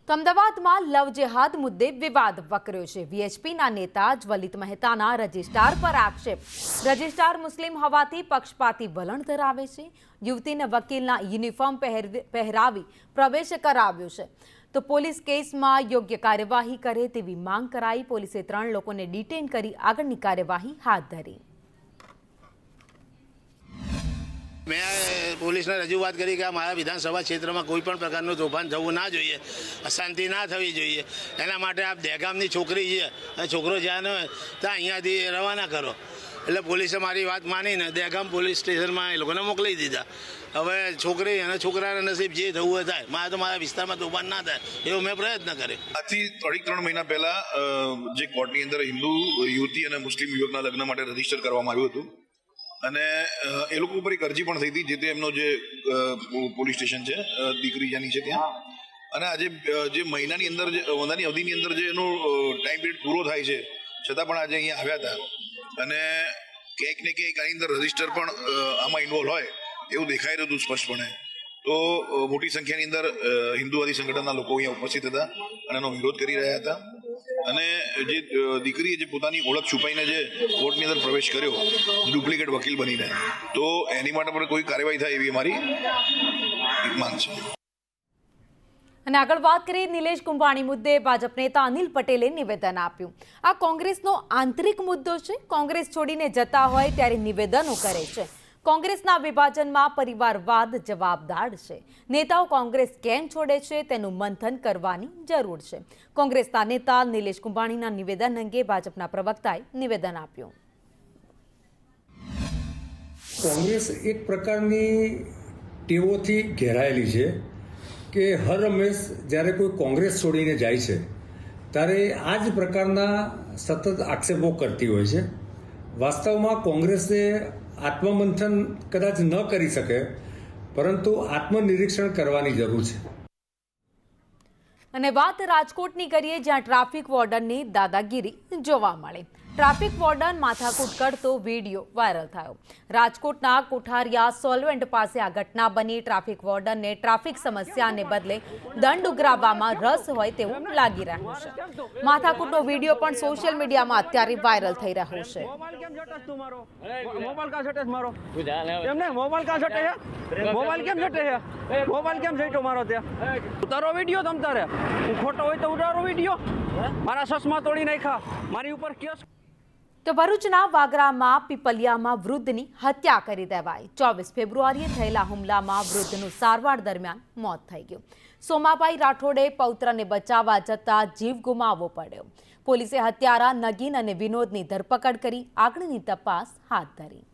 તો અમદાવાદમાં લવ જેહાદ મુદ્દે વિવાદ વકર્યો છે। વીએચપીના નેતા જ્વલિત મહેતાના રજિસ્ટ્રાર પર આક્ષેપ। રજિસ્ટ્રાર મુસ્લિમ હોવાથી પક્ષપાતી વલણ ધરાવે છે। યુવતીને વકીલના યુનિફોર્મ પહેરાવી પ્રવેશ કરાવ્યો છે। તો પોલીસ કેસમાં યોગ્ય કાર્યવાહી કરે તેવી માંગ કરાઈ। પોલીસે 3 લોકોને ડિટેન કરી આગળની કાર્યવાહી હાથ ધરી। मैं पुलिस ने रजूआत करी कि हमारा विधानसभा क्षेत्र में कोईपण प्रकारનું તોફાન થવું ના જોઈએ, અશાંતિ ના થવી જોઈએ। એના માટે આપ દહેગામની છોકરી છે અને છોકરો જ્યાં હોય ત્યાં અહીંયાથી રવાના કરો। એટલે પોલીસે મારી વાત માનીને દહેગામ પોલીસ સ્ટેશનમાં એ લોકોને મોકલી દીધા। હવે છોકરી અને છોકરાના નસીબ જે થવું હોય થાય। મારે તો મારા વિસ્તારમાં તોફાન ના થાય એવો મેં પ્રયત્ન કર્યો। આજથી 3 મહિના પહેલા જે કોર્ટની અંદર હિન્દુ યુવતી અને મુસ્લિમ યુવકના લગ્ન માટે રજીસ્ટર કરવામાં આવ્યું હતું અને એ લોકો ઉપર એક અરજી પણ થઈ હતી, જે તે એમનો જે પોલીસ સ્ટેશન છે દીકરી જાની છે ત્યાં। અને આજે જે મહિનાની અંદર જે મહિનાની અવધિની અંદર જે એનો ટાઈમ પીરિયડ પૂરો થાય છે છતાં પણ આજે અહીંયા આવ્યા હતા અને ક્યાંક ને ક્યાંક આની અંદર રજીસ્ટર પણ આમાં ઇન્વોલ્વ હોય એવું દેખાઈ રહ્યું હતું સ્પષ્ટપણે। તો મોટી સંખ્યાની અંદર હિન્દુવાદી સંગઠનના લોકો અહીંયા ઉપસ્થિત હતા અને એનો વિરોધ કરી રહ્યા હતા। અને જે દીકરીએ જે પોતાની ઓળખ છુપાઈને જે કોર્ટની અંદર પ્રવેશ કર્યો ડુપ્લિકેટ વકીલ બનીને, તો એની માટે પણ કોઈ કાર્યવાહી થાય એવી અમારી માંગ છે। અને આગળ વાત કરીએ નિલેશ કુંભાણી મુદ્દે ભાજપ નેતા અનિલ પટેલે નિવેદન આપ્યું। આ કોંગ્રેસનો આંતરિક મુદ્દો છે। કોંગ્રેસ છોડીને જતા હોય ત્યારે નિવેદનો કરે છે। કોંગ્રેસના વિભાજનમાં પરિવારવાદ જવાબદાર છે। નેતાઓ કોંગ્રેસ કેમ છોડે છે તેનું મંથન કરવાની જરૂર છે। કોંગ્રેસના નેતા નિલેશ કુંભાણીના નિવેદન અંગે ભાજપના પ્રવક્તાએ નિવેદન આપ્યું। કોંગ્રેસ એક પ્રકારની ટેવોથી ઘેરાયેલી છે કે હર હંમેશ જ્યારે કોઈ કોંગ્રેસ છોડીને જાય છે ત્યારે આ જ પ્રકારના સતત આક્ષેપો કરતી હોય છે। વાસ્તવમાં કોંગ્રેસે આત્મમંથન કદાચ ન કરી શકે, પરંતુ આત્મનિરીક્ષણ કરવાની જરૂર છે। અને વાત રાજકોટની કરીએ, જ્યાં ટ્રાફિક વોર્ડનની દાદાગીરી જોવા મળે। ટ્રાફિક વોર્ડન માથાકૂટ કરતો વિડીયો વાયરલ થયો। રાજકોટના કોઠારિયા સોલ્વેન્ટ પાસે આ ઘટના બની। ટ્રાફિક વોર્ડનને ટ્રાફિક સમસ્યાને બદલે દંડ ઉઘરાવવામાં રસ હોય તેવું લાગી રહ્યું છે। માથાકૂટનો વિડીયો પણ સોશિયલ મીડિયામાં અત્યારે વાયરલ થઈ રહ્યો છે। ઉતારો વિડીયો તમ તારે, હું ખોટો હોય તો ઉતારો વિડીયો। મારા ચશ્મા તોડી નાખ્યા, મારી ઉપર કેસ। તો ભરૂચના વાગરામાં પીપલિયામાં વૃદ્ધની હત્યા કરી દેવાઈ। 24 ફેબ્રુઆરીએ થયેલા હુમલામાં વૃદ્ધનું સારવાર દરમિયાન મોત થઈ ગયું। સોમાભાઈ રાઠોડે પૌત્રને બચાવવા જતા જીવ ગુમાવવો પડ્યો। પોલીસે હત્યારા નગીન અને વિનોદની ધરપકડ કરી આગળની તપાસ હાથ ધરી।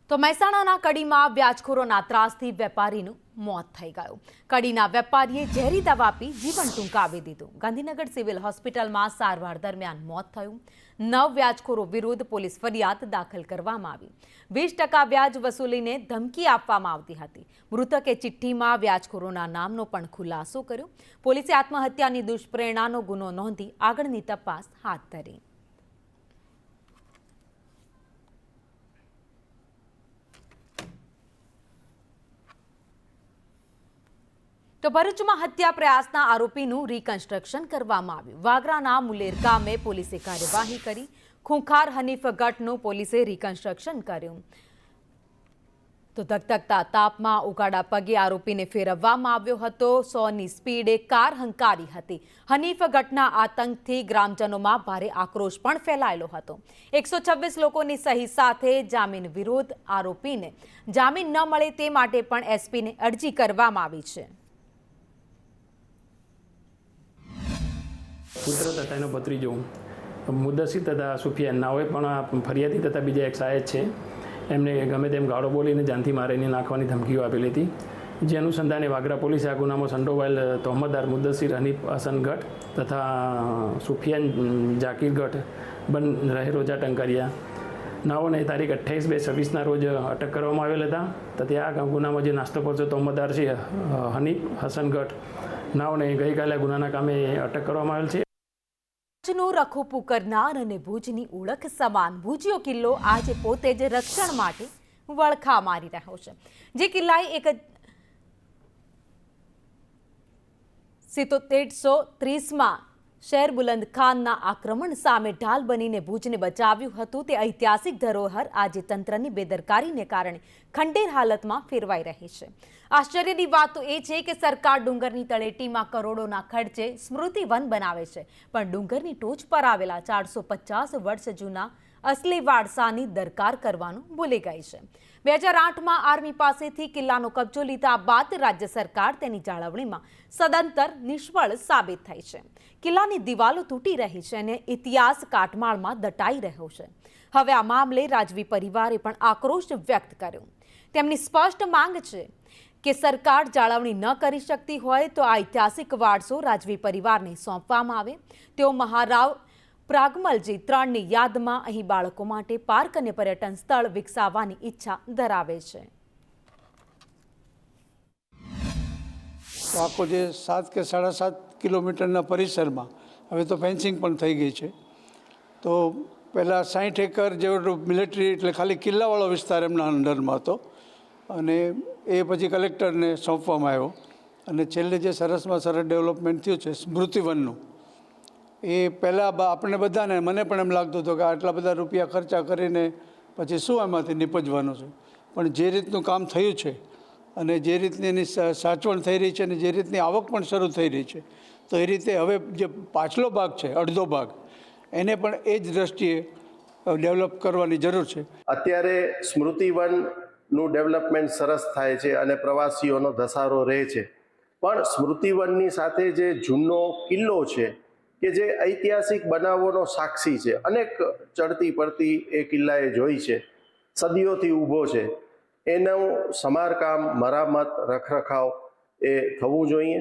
તો મહેસાણાના કડીમાં વ્યાજખોરોના ત્રાસથી વેપારીનું મોત થઈ ગયું। કડીના વેપારીએ ઝેરી દવા પી જીવન ટૂંકાવી દીધું। ગાંધીનગર સિવિલ હોસ્પિટલમાં સારવાર દરમિયાન મોત થયું। 9 વ્યાજખોરો વિરુદ્ધ પોલીસ ફરિયાદ દાખલ કરવામાં આવી। 20% વ્યાજ વસૂલીને ધમકી આપવામાં આવતી હતી। મૃતકે ચિઠ્ઠીમાં વ્યાજખોરોના નામનો પણ ખુલાસો કર્યો। પોલીસે આત્મહત્યાની દુષ્પ્રેરણાનો ગુનો નોંધી આગળની તપાસ હાથ ધરી। તો ભરૂચમાં હત્યા પ્રયાસના આરોપીનું રિકન્સ્ટ્રક્શન કરવામાં આવ્યું। વાગરાના મુલેર ગામે પોલીસે કાર્યવાહી કરી। ખૂંખાર હનીફ ગઢનું પોલીસે રિકન્સ્ટ્રક્શન કર્યું। તો ધગધગતા તાપમાં ઉગાડા પગે આરોપીને ફેરવવામાં આવ્યો હતો। 100ની સ્પીડે કાર હંકારી હતી। હનીફ ગઢના આતંકથી ગ્રામજનોમાં ભારે આક્રોશ પણ ફેલાયેલો હતો। 126 લોકોની સહી સાથે જામીન વિરુદ્ધ આરોપીને જામીન ન મળે તે માટે પણ એસપીને અરજી કરવામાં આવી છે। પુત્ર તથા એનો ભત્રીજો મુદ્દસીર તથા સુફિયાન નાઓએ પણ ફરિયાદી તથા બીજા એક સાહેબ છે એમને ગમે તેમ ગાળો બોલીને જાનથી મારીને નાખવાની ધમકીઓ આપેલી હતી। જે અનુસંધાને વાગરા પોલીસે આ ગુનામાં સંડોવાયેલ તહોમતદાર મુદ્દસીર હનીફ હસન ગઢ તથા સુફિયાન જાકીર ગઢ રહે રોજા ટંકારિયા નાઓને તારીખ 28/2/26ના રોજ અટક કરવામાં આવેલ હતા। તો ત્યાં આ ગુનામાં જે નાસ્તો પરચો તહોમતદાર છે હનીફ હસન ગઢ નાઓને ગઈકાલે ગુનાના કામે અટક કરવામાં આવેલ છે। ભુજનું રખોપું કરનાર અને ભુજની ઓળખ સમાન ભુજિયો કિલ્લો આજે પોતે જ રક્ષણ માટે વળખા મારી રહ્યો છે. જે કિલ્લાએ 1730માં શેર બુલંદ ખાનના આક્રમણ સામે ઢાલ બનીને ભુજને બચાવ્યું હતું, તે ઐતિહાસિક ધરોહર આજે તંત્રની બેદરકારીને કારણે ખંડેર હાલતમાં ફેરવાઈ રહી છે. આશ્ચર્યની વાત તો એ છે કે સરકાર ડુંગરની તળેટીમાં કરોડોના ખર્ચે સ્મૃતિ વન બનાવે છે, પણ ડુંગરની ટોચ પર આવેલા 450 વર્ષ જૂના અસલી વારસાની દરકાર કરવાનું ભૂલી ગઈ છે. 2008માં આર્મી પાસેથી કિલ્લાનો કબજો લીધા બાદ રાજ્ય સરકાર તેની જાળવણીમાં સદંતર નિષ્ફળ સાબિત થઈ છે. કિલ્લાની દિવાલો તૂટી રહી છે અને ઇતિહાસ કાટમાળમાં દટાઈ રહ્યો છે. હવે આ મામલે રાજવી પરિવારે પણ આક્રોશ વ્યક્ત કર્યો. તેમની સ્પષ્ટ માંગ છે કે સરકાર જાળવણી ન કરી શકતી હોય તો આ ઐતિહાસિક વારસો રાજવી પરિવારને સોંપવામાં આવે. તેઓ મહારાવ પ્રાગમલજી 3ની યાદમાં અહીં બાળકો માટે પાર્ક અને પર્યટન સ્થળ વિકસાવવાની ઈચ્છા ધરાવે છે. તો આખો જે 7 કે 7.5 કિલોમીટરના પરિસરમાં હવે તો ફેન્સિંગ પણ થઈ ગઈ છે. તો પહેલાં 60 એકર જેવો મિલિટરી એટલે ખાલી કિલ્લાવાળો વિસ્તાર એમના અંડરમાં હતો અને એ પછી કલેક્ટરને સોંપવામાં આવ્યો અને છેલ્લે જે સરસમાં સરસ ડેવલપમેન્ટ થયું છે સ્મૃતિવનનું, એ પહેલાં આપણને બધાને મને પણ એમ લાગતું હતું કે આટલા બધા રૂપિયા ખર્ચા કરીને પછી શું એમાંથી નીપજવાનું છે, પણ જે રીતનું કામ થયું છે અને જે રીતની એની સાચવણ થઈ રહી છે અને જે રીતની આવક પણ શરૂ થઈ રહી છે, તો એ રીતે હવે જે પાછલો ભાગ છે અડધો ભાગ એને પણ એ જ દ્રષ્ટિએ ડેવલપ કરવાની જરૂર છે. અત્યારે સ્મૃતિવનનું ડેવલપમેન્ટ સરસ થાય છે અને પ્રવાસીઓનો ધસારો રહે છે, પણ સ્મૃતિવનની સાથે જે જૂનો કિલ્લો છે કે જે ઐતિહાસિક બનાવોનો સાક્ષી છે, અનેક ચડતી પડતી એ કિલ્લાએ જોઈ છે, સદીઓથી ઊભો છે, એનું સમારકામ મરામત રખરખાવ એ થવું જોઈએ.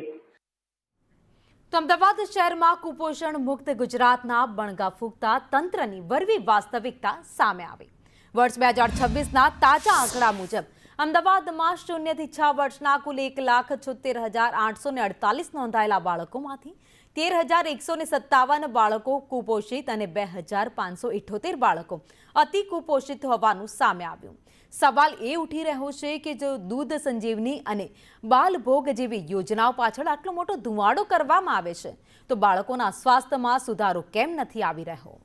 તો અમદાવાદ શહેરમાં કુપોષણ મુક્ત ગુજરાતના બણગા ફૂંકતા તંત્રની વરવી વાસ્તવિકતા સામે આવી. વર્ષ 2026ના તાજા આંકડા મુજબ અમદાવાદમાં 0 થી 6 વર્ષના કુલ 1,76,848 નોંધાયેલા બાળકોમાંથી 13,157 બાળકો કુપોષિત અને 2,578 બાળકો અતિ કુપોષિત હોવાનું સામે આવ્યું. સવાલ એ ઉઠી રહ્યો છે કે જો દૂધ સંજીવની અને બાલભોગ જેવી યોજનાઓ પાછળ આટલો મોટો ધુમાડો કરવામાં આવે છે તો બાળકોના સ્વાસ્થ્યમાં સુધારો કેમ નથી આવી રહ્યો?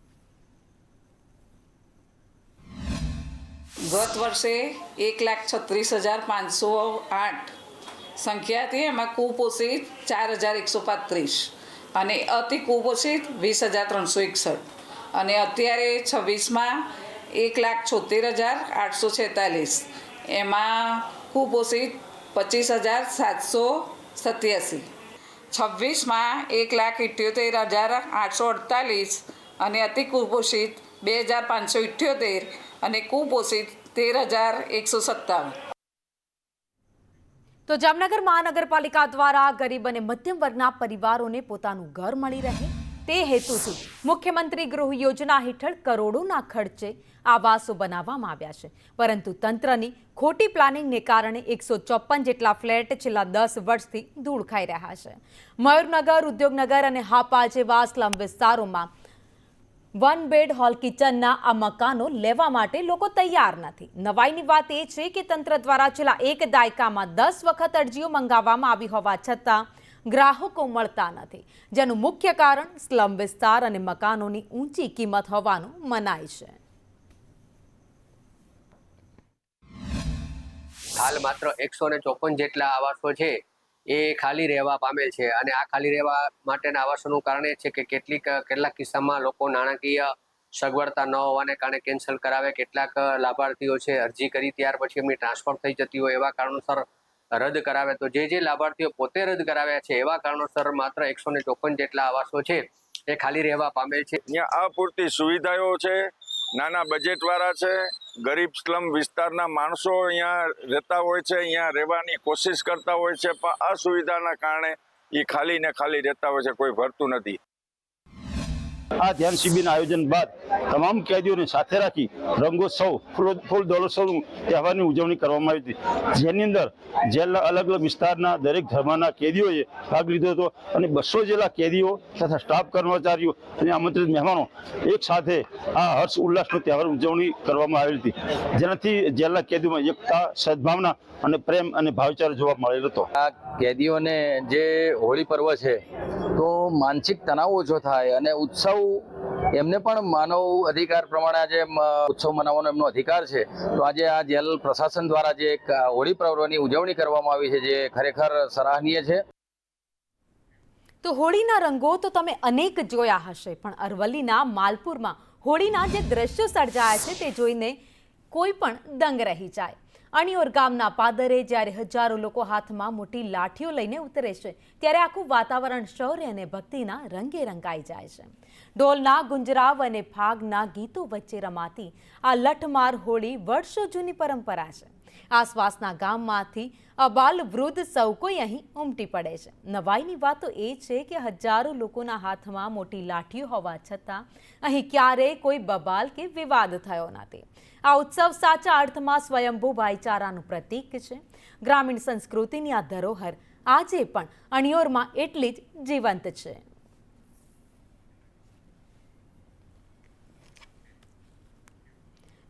ગત વર્ષે 1,36,508 સંખ્યા હતી, એમાં કુપોષિત 4,135 અને અતિ કુપોષિત 20,361 અને અત્યારે 26માં 1,76,846 એમાં કુપોષિત 25,787, 26માં 1,78,848 અને અતિ કુપોષિત 2,578 અને કુપોષિત 13,157. તો જામનગર મહાનગરપાલિકા દ્વારા ગરીબ અને મધ્યમ વર્ગના પરિવારોને પોતાનું ઘર મળી રહે તે હેતુથી મુખ્યમંત્રી ગૃહ યોજના હેઠળ કરોડોના ખર્ચે આવાસો બનાવવામાં આવ્યા છે, પરંતુ તંત્રની ખોટી પ્લાનિંગને કારણે 154 જેટલા ફ્લેટ છેલ્લા 10 વર્ષથી ધૂળ ખાઈ રહ્યા છે. મયુરનગર, ઉદ્યોગનગર અને હાપા જેવા સ્લમ વિસ્તારોમાં 1 બેડ હોલ કિચનના આ મકાનો લેવા માટે લોકો તૈયાર નથી. નવાઈની વાત એ છે કે તંત્ર દ્વારા છેલ્લા 1 દાયકામાં 10 વખત અરજીઓ મંગાવવામાં આવી હોવા છતાં ગ્રાહકો મળતા નથી, જેનું મુખ્ય કારણ સ્લમ વિસ્તાર અને મકાનોની ઊંચી કિંમત હોવાનું મનાય છે. હાલ માત્ર 154 જેટલા આવાસો છે એ ખાલી રહેવા પામેલ છે અને આ ખાલી રહેવા માટેના આવાસોનું કારણ એ છે કે કેટલાક કિસ્સામાં લોકો નાણાકીય સગવડતા ન હોવાને કારણે કેન્સલ કરાવે, કેટલાક લાભાર્થીઓ છે અરજી કરી ત્યાર પછી એમની ટ્રાન્સફર થઈ જતી હોય એવા કારણોસર રદ કરાવે. તો જે લાભાર્થીઓ પોતે રદ કરાવ્યા છે એવા કારણોસર માત્ર 154 જેટલા આવાસો છે એ ખાલી રહેવા પામેલ છે. અહીંયા અપૂરતી સુવિધાઓ છે, નાના બજેટવાળા છે, ગરીબ સ્લમ વિસ્તારના માણસો અહીંયા રહેતા હોય છે, અહીંયા રહેવાની કોશિશ કરતા હોય છે, પણ અસુવિધાના કારણે એ ખાલી ને ખાલી રહેતા હોય છે, કોઈ ભરતું નથી. આ ધ્યાન શિબિરના આયોજન બાદ તમામ કેદીઓને સાથે રાખી રંગોત્સવ ફૂલ દોલોત્સવનું તહેવારની ઉજવણી કરવામાં આવી હતી, જેની અંદર જેલના અલગ અલગ વિસ્તારના દરેક ધર્મના કેદીઓએ ભાગ લીધો હતો અને 200 જેટલા કેદીઓ તથા સ્ટાફ કર્મચારીઓ અને આમંત્રિત મહેમાનો એક સાથે આ હર્ષ ઉલ્લાસનો તહેવાર ઉજવણી કરવામાં આવી હતી, જેનાથી જેલના કેદીઓમાં એકતા, સદભાવના અને પ્રેમ અને ભાઈચારો જોવા મળેલ હતો. આ કેદીઓને જે હોળી પર્વ છે તો માનસિક તણાવ ઓછો થાય અને ઉત્સવ એમને પણ માનવ અધિકાર પ્રમાણે આજે ઉત્સવ મનાવવાનો એમનો અધિકાર છે. તો આજે આ જેલ પ્રશાસન દ્વારા જે એક હોળી પર્વની ઉજવણી કરવામાં આવી છે, જે ખરેખર સરાહનીય છે. તો હોળીના રંગો તો તમે અનેક જોયા હશે, પણ અરવલ્લીના માલપુરમાં હોળીના જે દ્રશ્યો સર્જાયા છે તે જોઈને કોઈ પણ દંગ રહી જાય. અણિયોર ગામના પાદરે જ્યારે હજારો લોકો હાથમાં મોટી લાઠીઓ લઈને ઉતરે છે, ત્યારે આખું વાતાવરણ શૌર્ય અને ભક્તિના રંગે રંગાઈ જાય છે. ઢોલના ગુંજરાવ અને ફાગના ગીતો વચ્ચે રમાતી આ લઠમાર હોળી વર્ષો જૂની પરંપરા છે. આસપાસના ગામમાંથી અબાલ વૃદ્ધ સૌ કોઈ અહીં ઉમટી પડે છે. નવાઈની વાત તો એ છે કે હજારો લોકોના હાથમાં મોટી લાઠીઓ હોવા છતાં અહીં ક્યારેય કોઈ બબાલ કે વિવાદ થયો નથી. આ ઉત્સવ સાચા અર્થમાં સ્વયંભૂ ભાઈચારાનું પ્રતીક છે. ગ્રામીણ સંસ્કૃતિની આ ધરોહર આજે પણ અણિયોરમાં એટલી જ જીવંત છે.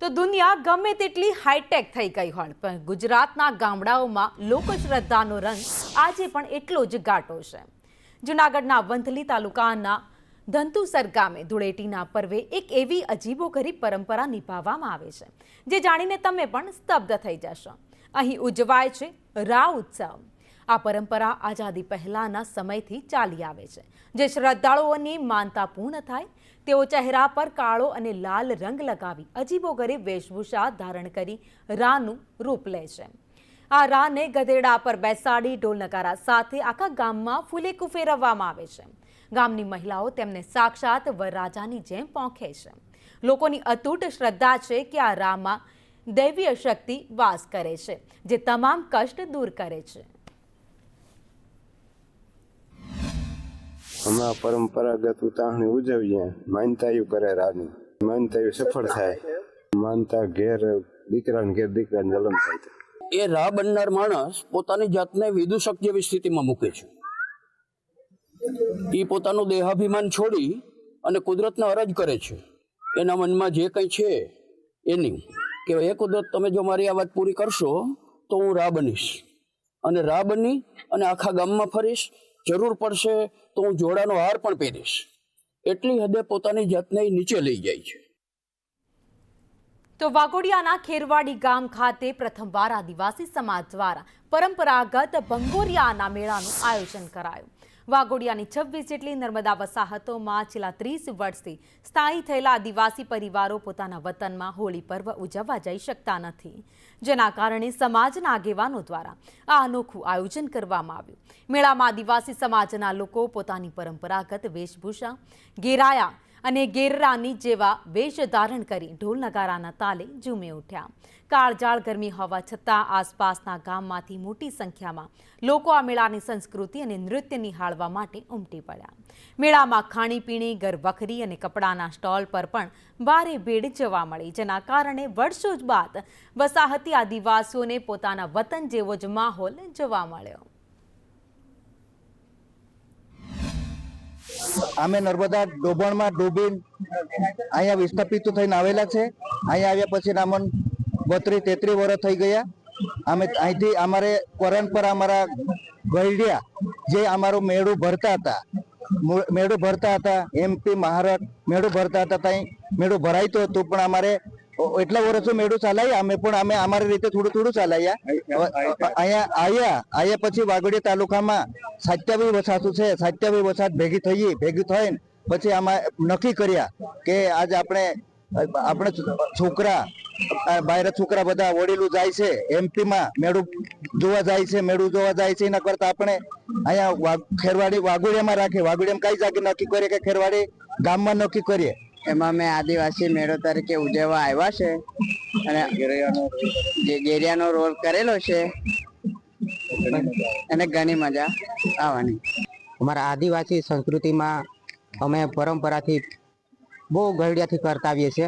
તો દુનિયા ગમે તેટલી હાઈટેક થઈ ગઈ હોય, પણ ગુજરાતના ગામડાઓમાં લોકશ્રદ્ધાનો રંગ આજે પણ એટલો જ ઘાટો છે. જૂનાગઢના વંથલી તાલુકાના ધંતુસર ગામે ધૂળેટીના પર્વે એક એવી અજીબોગરીબ પરંપરા નિભાવવામાં આવે છે, જે જાણીને તમે પણ સ્તબ્ધ થઈ જશો. અહીં ઉજવાય છે રા ઉત્સવ. આ પરંપરા આઝાદી પહેલાના સમયથી ચાલી આવે છે. જે શ્રદ્ધાળુઓની માનતા પૂર્ણ થાય તેઓ ચહેરા પર કાળો અને લાલ રંગ લગાવી અજીબોગરીબ વેશભૂષા ધારણ કરી રાનું રૂપ લે છે. આ રાને ગધેડા પર બેસાડી ઢોલ નગારા સાથે આખા ગામમાં ફૂલેકું ફેરવવામાં આવે છે. ગામની મહિલાઓ તેમને સાક્ષાત વરરાજાની જેમ પોંખે છે. લોકોની અતૂટ શ્રદ્ધા છે કે આ રામાં દૈવીય શક્તિ વાસ કરે છે, જે તમામ કષ્ટ દૂર કરે છે. અમે પરંપરાગત ઉતાવણી ઉજવીએ, માનતાયું કરે રાની, માનતાયું સફળ થાય, માનતા ઘેર દીકરાને જલમ થાય. એ રા બનનાર માણસ પોતાની જાતને વિદૂષક જેવી સ્થિતિમાં મૂકે છે. એ પોતાનું દેહાભિમાન છોડી અને કુદરતને અરજ કરે છે. એના મનમાં જે કંઈ છે એની કે એ કુદરત, તમે જો મારી આ વાત પૂરી કરશો તો હું રા બનીશ, અને રા બની અને આખા ગામમાં ફરીશ, જરૂર પડશે તો હું જોડાનો હાર પણ પહેરીશ. એટલી હદે પોતાની જાતને નીચે લઈ જાય છે. તો વાઘોડિયાના ખેરવાડી ગામ ખાતે પ્રથમવાર આદિવાસી સમાજ દ્વારા પરંપરાગત ભંગોરિયાના મેળાનું આયોજન કરાયું. વાઘોડિયાની 26 જેટલી નર્મદા વસાહતોમાં છેલ્લા 30 વર્ષથી સ્થાયી થયેલા આદિવાસી પરિવારો પોતાના વતનમાં હોળી પર્વ ઉજવવા જઈ શકતા નથી, જેના કારણે સમાજના આગેવાનો દ્વારા આ અનોખું આયોજન કરવામાં આવ્યું. મેળામાં આદિવાસી સમાજના લોકો પોતાની પરંપરાગત વેશભૂષા, ગેરાયા અને ગેરરાની જેવા વેશ ધારણ કરી ઢોલ નગારાના તાલે ઝૂમી ઉઠ્યા. કાળજાળ ગરમી હોવા છતાં આસપાસના ગામમાંથી મોટી સંખ્યામાં લોકો આ મેળાની સંસ્કૃતિ અને નૃત્ય નિહાળવા માટે ઉમટી પડ્યા. મેળામાં ખાણીપીણી, ગરવખરી અને કપડાના સ્ટોલ પર પણ ભારે ભીડ જોવા મળી, જેના કારણે વર્ષો બાદ વસાહતી આદિવાસીઓને પોતાના વતન જેવો જ માહોલ જોવા મળ્યો. અમે નર્મદા ડોબણમાં ડૂબીને અહીંયા વિસ્થાપિત થઈને આવેલા છે. અહીંયા આવ્યા પછી અમને 32-33 વર્ષ થઈ ગયા. અમે અહીંથી અમારે પરંપરા અમારા ગઈડિયા જે અમારું મેળું ભરતા હતા MP મહારાષ્ટ્ર મેળું ભરતા હતા, ત્યાં મેળું ભરાયતું હતું, પણ અમારે એટલા વર્ષો મેળું ચલાવ્યા. અમે પણ અમે અમારી રીતે થોડું ચલાવ્યા. અહીંયા આવ્યા પછી વાઘોડિયા તાલુકામાં 27 વસાતું છે. 27 વસાત ભેગી થઈને પછી આમાં નક્કી કર્યા કે આજ આપણે છોકરા બહાર છોકરા બધા વડીલું જાય છે MP માં મેળું જોવા જાય છે. એના કરતા આપણે અહીંયા ખેરવાડી વાઘોડિયામાં રાખીએ. વાઘોડિયામાં કઈ જાગે નક્કી કરીએ કે ખેરવાડી ગામમાં નક્કી કરીએ. એમાં અમે આદિવાસી મેળો તરીકે ઉજવવા આવ્યા છે અને ગેરિયાનો રોલ કરેલો છે અને ઘણી મજા આવવાની. અમારા આદિવાસી સંસ્કૃતિમાં અમે પરંપરાથી બહુ ગળડિયાથી કરતા આવીએ છીએ.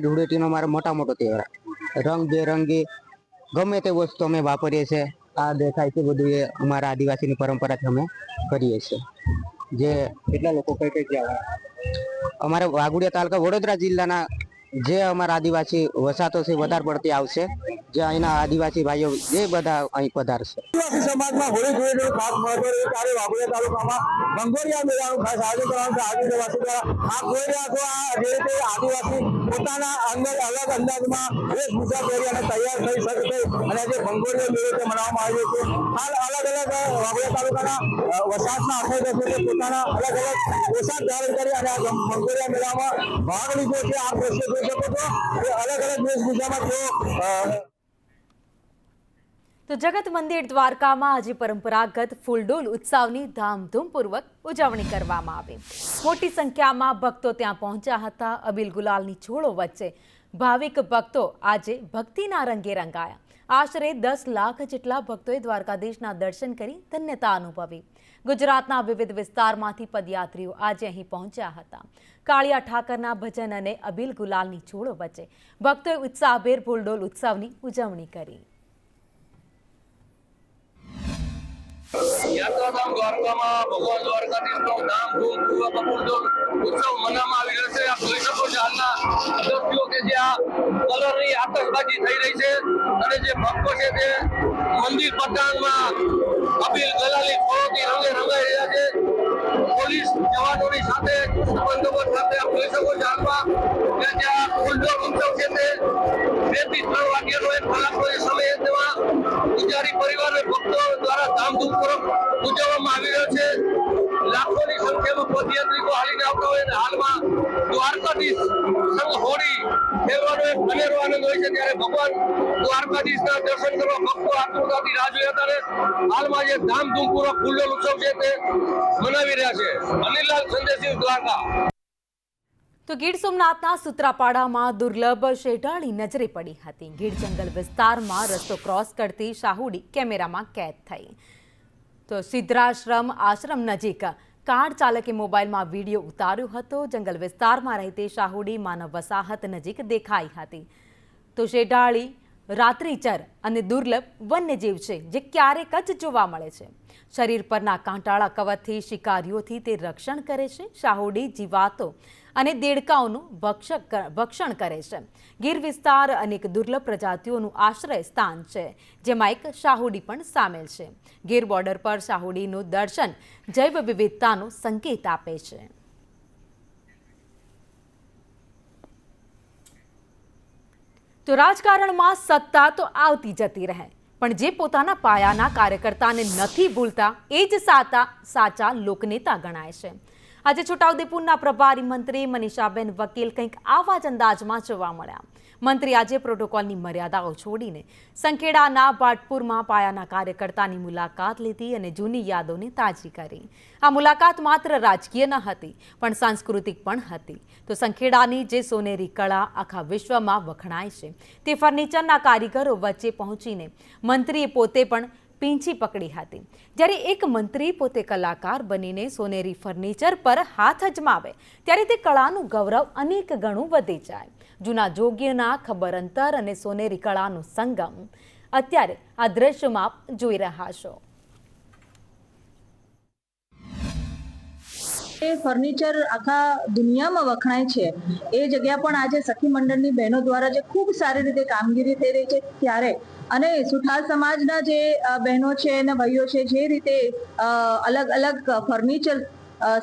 ધૂળેટીનો અમારો મોટો તહેવાર. રંગબેરંગી ગમે તે વસ્તુ અમે વાપરીએ છીએ. આ દેખાય છે બધું એ અમારા આદિવાસીની પરંપરાથી અમે કરીએ છીએ. જે કેટલા લોકો કઈ ગયા અમારે વાઘોડિયા તાલુકા વડોદરા જિલ્લાના જે અમારા આદિવાસી વસાતો છે વધારે પડતી આવશે. જે અહીંના આદિવાસી ભાઈઓ જે બધા અહીં પધારશે. આદિવાસી સમાજમાં હોળી ધૂળેટીનું ખાસ મહત્વ છે. ત્યારે વાઘોડિયા તાલુકામાં ભંગોરિયા મેળાનું ખાસ આયોજન કરવામાં છે. આદિવાસી દ્વારા આપ જોઈ રહ્યા છો આ જે રીતે આદિવાસી પોતાના અંદર અલગ અંદાજમાં વેશભૂષા પહેરી અને તૈયાર થઈ શકે અને જે ભંગોરિયા મેળો તે મનાવવામાં આવ્યો છે. હાલ અલગ વાઘોડિયા તાલુકાના વસાહતના અસરગ્રસ્તો છે પોતાના અલગ પોશાક ધારણ કરી અને આ ભંગોરિયા મેળામાં ભાગ લીધો છે. આપ દ્રશ્ય જોઈ શકો છો કે અલગ વેશભૂષામાં તેઓ તો જગત મંદિર દ્વારકામાં આજે પરંપરાગત ફૂલડોલ ઉત્સવની ધામધૂમપૂર્વક ઉજવણી કરવામાં આવી. મોટી સંખ્યામાં ભક્તો ત્યાં પહોંચ્યા હતા. અબીલ ગુલાલની છોડો વચ્ચે ભાવિક ભક્તો આજે ભક્તિના રંગે રંગાયા. આશરે 10 લાખ જેટલા ભક્તોએ દ્વારકાધીશના દર્શન કરી ધન્યતા અનુભવી. ગુજરાતના વિવિધ વિસ્તારમાંથી પદયાત્રીઓ આજે અહીં પહોંચ્યા હતા. કાળિયા ઠાકરના ભજન અને અબીલ ગુલાલની છોડો વચ્ચે ભક્તોએ ઉત્સાહભેર ફૂલડોલ ઉત્સવની ઉજવણી કરી. યાત્રાધામ દ્વારકામાં ભગવાન દ્વારકાધીશનો ધામધૂમપૂર્વક ફૂલડોલ ઉત્સવ મનાવવામાં આવી રહ્યો છે. આપ જોઈ શકો છો હાલના દ્રશ્યો કે જ્યાં કલરની આતશબાજી થઈ રહી છે અને જે ભક્તો છે તે મંદિર પટાંગમાં અબીલ ગુલાલી ફળોથી રંગે રંગાઈ રહ્યા છે. પોલીસ જવાનોની સાથે બંદોબસ્ત સાથે આપ જોઈ શકો છો હાલમાં કે જ્યાં ફૂલડોલ ઉત્સવ છે તે 2 થી 3 વાગ્યાનો 1 કલાકનો સમય તેમાં પૂજારી પરિવાર અને ભક્તો દ્વારા ધામધૂમપૂર્વક ઉજવવામાં આવી રહ્યો છે. લાખોની સંખ્યામાં પદયાત્રીઓ હાલીને આવતા હોય અને હાલમાં દ્વારકાધીશ સંગ હોળી ખેલવાનો એક અનેરો આનંદ હોય છે. ત્યારે ભગવાન દ્વારકાધીશના દર્શન કરવા ભક્તો આતુરતાથી રાહ જોઈ હતા અને હાલમાં જે ધામધૂમપૂર્વક ફૂલડોલ ઉત્સવ છે તે મનાવી રહ્યા છે. અનિલલાલ સંદેશી, દ્વારકા. તો ગીર સોમનાથના સૂત્રાપાડામાં દુર્લભ શેઢાળી નજરે પડી હતી. ગીર જંગલ વિસ્તારમાં રસ્તો ક્રોસ કરતી શાહુડી કેમેરામાં કેદ થઈ. તો સિદ્ધાશ્રમ આશ્રમ નજીક કાર ચાલકે મોબાઈલમાં વિડીયો ઉતાર્યો હતો. જંગલ વિસ્તારમાં રહેતી શાહુડી માનવ વસાહત નજીક દેખાઈ હતી. તો શેઢાળી રાત્રિચર અને દુર્લભ વન્યજીવ છે જે ક્યારેક જ જોવા મળે છે. શરીર પરના કાંટાળા કવચથી શિકારીઓથી તે રક્ષણ કરે છે. શાહુડી જીવાતો અને દેડકાઓનું ભક્ષણ કરે છે. ગીર વિસ્તાર અનેક દુર્લભ પ્રજાતિઓનું આશ્રય સ્થાન છે, જેમાં એક શાહુડી પણ સામેલ છે. ગીર બોર્ડર પર શાહુડીનું દર્શન જૈવ વિવિધતાનો સંકેત આપે છે. તો રાજકારણમાં સત્તા તો આવતી જતી રહે, પણ જે પોતાના પાયાના કાર્યકર્તાને નથી ભૂલતા એ જ સાચા લોકનેતા ગણાય છે. આજે છોટાઉદેપુરના પ્રભારી મંત્રી મનીષાબેન વકીલ કંઈક આવા જ અંદાજમાં જોવા મળ્યા. મંત્રી આજે પ્રોટોકોલની મર્યાદાઓ છોડીને સંખેડાના ભાટપુરમાં પાયાના કાર્યકર્તાની મુલાકાત લીધી અને જૂની યાદોને તાજી કરી. આ મુલાકાત માત્ર રાજકીય ન હતી પણ સાંસ્કૃતિક પણ હતી. તો સંખેડાની જે સોનેરી કળા આખા વિશ્વમાં વખણાય છે તે ફર્નિચરના કારીગરો વચ્ચે પહોંચીને મંત્રીએ પોતે પણ પીંછી પકડી હતી. જ્યારે એક મંત્રી પોતે કલાકાર બનીને સોનેરી ફર્નિચર પર હાથ અજમાવે ત્યારે તે કળાનું ગૌરવ અનેક ગણું વધી જાય. જૂના જોગીઓના ખબર અંતર અને સોનેરી કળાનો સંગમ અત્યારે આ દ્રશ્યમાં જોઈ રહ્યા છો. એ ફર્નિચર આખા દુનિયામાં વખણાય છે. એ જગ્યા પણ આજે સખી મંડળની બહેનો દ્વારા જે ખૂબ સારી રીતે કામગીરી થઈ રહી છે ત્યારે અને સુથાર સમાજના જે બહેનો છે અને ભાઈઓ છે જે રીતે અલગ અલગ ફર્નિચર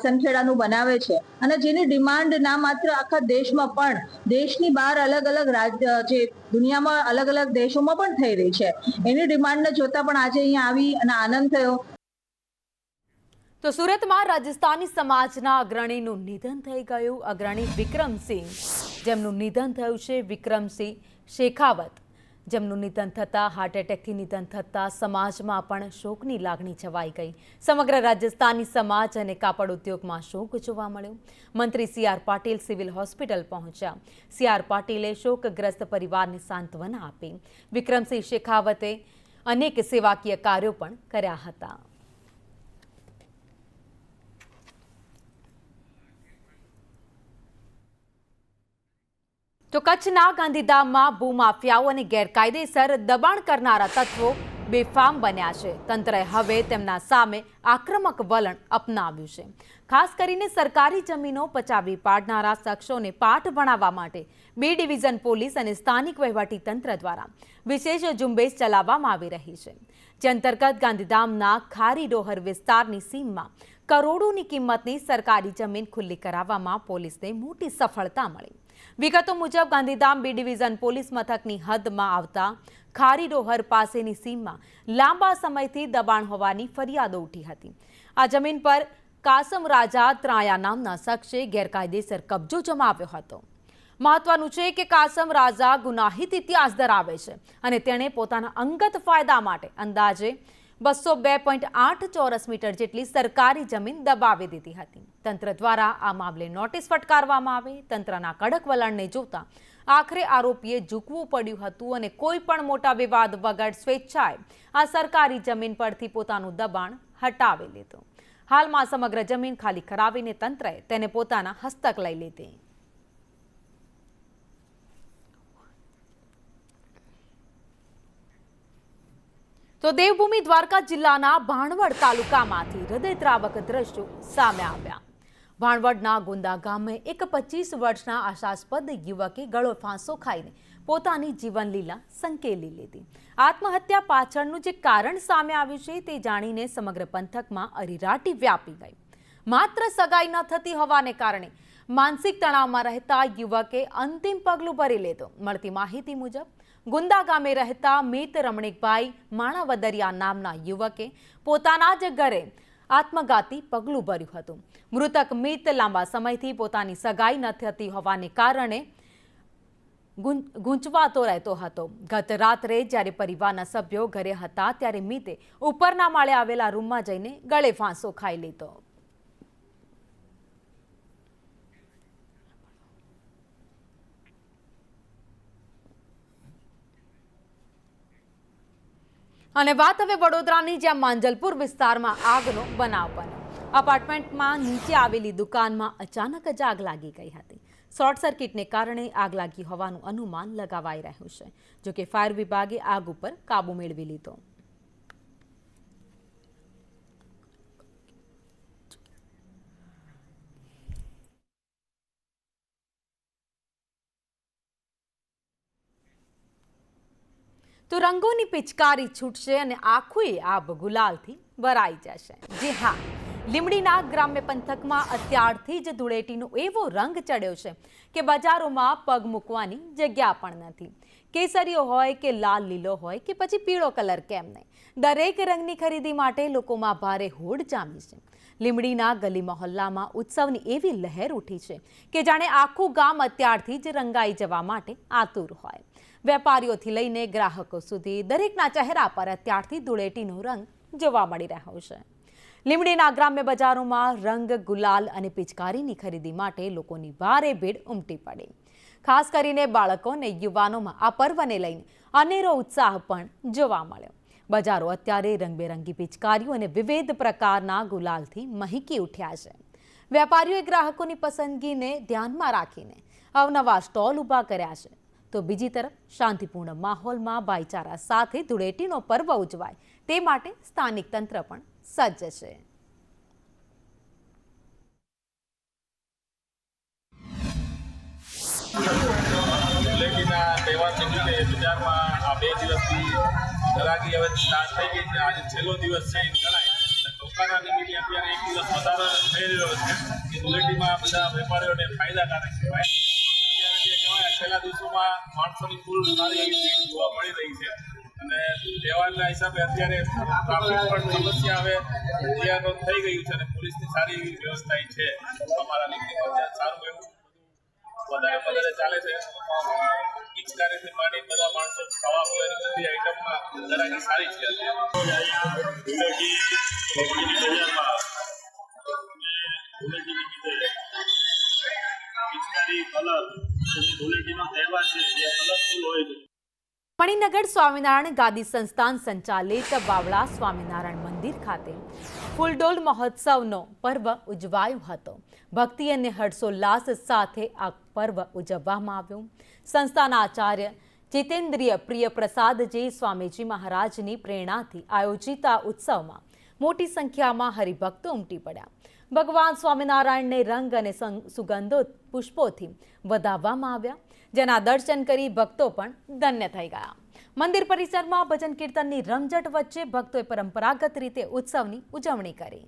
સંખેડાનું બનાવે છે અને જેની ડિમાન્ડ ના માત્ર આખા દેશમાં પણ દેશની બહાર અલગ અલગ રાજ્ય જે દુનિયામાં અલગ અલગ દેશોમાં પણ થઈ રહી છે. એની ડિમાન્ડને જોતા પણ આજે અહીંયા આવી અને આનંદ થયો. તો સુરતમાં રાજસ્થાની સમાજના અગ્રણીનું નિધન થઈ ગયું. અગ્રણી વિક્રમસિંહ, જેમનું નિધન થયું છે, વિક્રમસિંહ શેખાવત, જેમનું નિધન થતાં હાર્ટ એટેકથી નિધન થતાં સમાજમાં પણ શોકની લાગણી છવાઈ ગઈ. સમગ્ર રાજસ્થાની સમાજ અને કાપડ ઉદ્યોગમાં શોક જોવા મળ્યો. મંત્રી સી.આર. પાટીલ સિવિલ હોસ્પિટલ પહોંચ્યા. સી.આર. પાટીલે શોકગ્રસ્ત પરિવારને સાંત્વના આપી. વિક્રમસિંહ શેખાવતે અનેક સેવાકીય કાર્યો પણ કર્યા હતા. તો કચ્છના ગાંધીધામમાં ભૂમાફિયાઓ અને ગેરકાયદેસર દબાણ કરનારા તત્વો બેફામ બન્યા છે. તંત્રએ હવે તેમના સામે આક્રમક વલણ અપનાવ્યું છે. ખાસ કરીને સરકારી જમીનો પચાવી પાડનારા શખ્સોને પાઠ ભણાવવા માટે B ડિવિઝન પોલીસ અને સ્થાનિક વહીવટી તંત્ર દ્વારા વિશેષ ઝુંબેશ ચલાવવામાં આવી રહી છે. જે અંતર્ગત ગાંધીધામના ખારીડોહર વિસ્તારની સીમમાં કરોડોની કિંમતની સરકારી જમીન ખુલ્લી કરાવવામાં પોલીસને મોટી સફળતા મળી. વિગતો મુજબ ગાંધીધામ B ડિવિઝન પોલીસ મથકની હદમાં આવતા ખારીડોહર પાસેની સીમમાં લાંબા સમયથી દબાણ હોવાની ફરિયાદો ઉઠી હતી. આ જમીન પર કાસમ રાજા ત્રાયા નામના શખ્સે ગેરકાયદેસર કબજો જમાવ્યો હતો. મહત્વનું છે કે કાસમ રાજા ગુનાહિત ઇતિહાસ ધરાવે છે અને તેણે પોતાના અંગત ફાયદા માટે અંદાજે 202.8 ચોરસ મીટર જેટલી સરકારી જમીન દબાવી દીધી હતી. તંત્ર દ્વારા આ મામલે નોટિસ ફટકારવામાં આવે. તંત્રના કડક વલણને જોતા આખરે આરોપીએ ઝૂકવું પડ્યું હતું અને કોઈ પણ મોટા વિવાદ વગર સ્વેચ્છાએ આ સરકારી જમીન પરથી પોતાનું દબાણ હટાવી લીધું. હાલમાં સમગ્ર જમીન ખાલી કરાવીને તંત્રએ તેને પોતાના હસ્તક લઈ લીધી. તો દેવભૂમિ દ્વારકા જિલ્લાના ભાણવડ તાલુકામાંથી હૃદયદ્રાવક દ્રશ્યો સામે આવ્યા. ભાણવડના ગુંદા ગામે એક 25 વર્ષના આશાસ્પદ યુવકે ગળો ફાંસો ખાઈને પોતાની જીવનલીલા સંકેલી લીધી. આત્મહત્યા પાછળનું જે કારણ સામે આવ્યું છે તે જાણીને સમગ્ર પંથકમાં અરીરાટી વ્યાપી ગઈ. માત્ર સગાઈ ન થતી હોવાને કારણે માનસિક તણાવમાં રહેતા યુવકે અંતિમ પગલું ભરી લીધું. મળતી માહિતી મુજબ ગુંદા ગામે રહેતા મિત રમણીકભાઈ માણાવદરિયા નામના યુવકે પોતાના જ ઘરે આત્મઘાતી પગલું ભર્યું હતું. મૃતક મિત લાંબા સમયથી પોતાની સગાઈ ન થતી હોવાને કારણે ગૂંચવાતો રહેતો હતો. ગત રાત્રે જ્યારે પરિવારના સભ્યો ઘરે હતા ત્યારે મિતે ઉપરના માળે આવેલા રૂમમાં જઈને ગળે ફાંસો ખાઈ લીધો. અને વાત હવે વડોદરાની, જ્યાં માંજલપુર વિસ્તારમાં આગનો બનાવ બન્યો. અપાર્ટમેન્ટમાં નીચે આવેલી દુકાનમાં અચાનક જ આગ લાગી ગઈ હતી. શોર્ટ સર્કિટને કારણે આગ લાગી હોવાનું અનુમાન લગાવાઈ રહ્યું છે. જોકે ફાયર વિભાગે આગ ઉપર કાબુ મેળવી લીધો. તો રંગોની પિચકારી છૂટશે અને આખું આબ ગુલાલથી ભરાઈ જશે. જી હા, લીંબડીના ગ્રામ્ય પંથકમાં અત્યારથી જ ધૂળેટીનો એવો રંગ ચડ્યો છે કે બજારોમાં પગ મૂકવાની જગ્યા પણ નથી. કેસરીયો હોય કે લાલ લીલો હોય કે પછી પીળો કલર કેમ નહીં, દરેક રંગની ખરીદી માટે લોકોમાં ભારે હોડ જામી છે. લીંબડીના ગલી મહોલ્લામાં ઉત્સવની એવી લહેર ઉઠી છે કે જાણે આખું ગામ અત્યારથી જ રંગાઈ જવા માટે આતુર હોય. વેપારીઓથી લઈને ગ્રાહકો સુધી દરેકના ચહેરા પર અત્યારથી ધૂળેટીનો રંગ જોવા મળી રહ્યો છે. લીંબડીના ગ્રામ્ય બજારોમાં રંગ, ગુલાલ અને પિચકારીની ખરીદી માટે લોકોની ભારે ભીડ ઉમટી પડી. ખાસ કરીને બાળકો અને યુવાનોમાં આ પર્વને લઈને અનેરો ઉત્સાહ પણ જોવા મળ્યો. બજારો અત્યારે રંગબેરંગી પિચકારીઓ અને વિવિધ પ્રકારના ગુલાલથી મહેકી ઉઠ્યા છે. વેપારીઓએ ગ્રાહકોની પસંદગીને ધ્યાનમાં રાખીને અવનવા સ્ટોલ ઊભા કર્યા છે. તો બીજી તરફ શાંતિપૂર્ણ માહોલમાં ભાઈચારા સાથે ધૂળેટીનો પર્વ ઉજવાય તે માટે સ્થાનિક તંત્ર પણ સજ્જ છે. ધૂળેટીના તહેવાર નિમિત્તે બજારમાં આ 2 દિવસથી ગરાગી હવે સ્ટાર્ટ થઈ ગઈ છે. આજે છેલ્લો દિવસ છે એમ ગણાય. ચોખાના નિમિત્તે અત્યારે 1 દિવસ વધારે થઈ રહ્યો છે કે ધૂળેટીમાં બધા વેપારીઓને ફાયદાકારક કહેવાય. છેલ્લા દિવસોમાં માણસોની ફૂલ સારી એવી ભીડ જોવા મળી રહી છે અને તહેવારના હિસાબે અત્યારે ટ્રાફિક પણ સમસ્યા હવે નિયંત્રણ થઈ ગયું છે અને પોલીસની સારી એવી વ્યવસ્થા છે. અમારા લીંબડીમાં સારું એવું વધારે ચાલે છે. પિચકારીથી માંડી બધા માણસો ખાવા પીવાની બધી આઈટમમાં ગરાગી સારી છે. મણિનગર સ્વામિનારાયણ ગાદી સંસ્થાન સંચાલિત બાવળા સ્વામિનારાયણ મંદિર મંદિર ખાતે ફૂલડોલ મહોત્સવનો પર્વ ઉજવાયો હતો. ભક્તિ અને હર્ષોલ્લાસ સાથે આ પર્વ ઉજવવામાં આવ્યું. સંસ્થાના આચાર્ય જીતેન્દ્રિય પ્રિય પ્રસાદજી સ્વામીજી મહારાજની પ્રેરણાથી આયોજિત આ ઉત્સવમાં મોટી સંખ્યામાં હરિભક્તો ઉમટી પડ્યા. ભગવાન સ્વામિનારાયણને રંગ અને સુગંધો પુષ્પોથી વધાવવામાં આવ્યા, જેના દર્શન કરી ભક્તો પણ ધન્ય થઈ ગયા. મંદિર પરિસરમાં ભજન કીર્તનની રમઝટ વચ્ચે ભક્તોએ પરંપરાગત રીતે ઉત્સવની ઉજવણી કરી.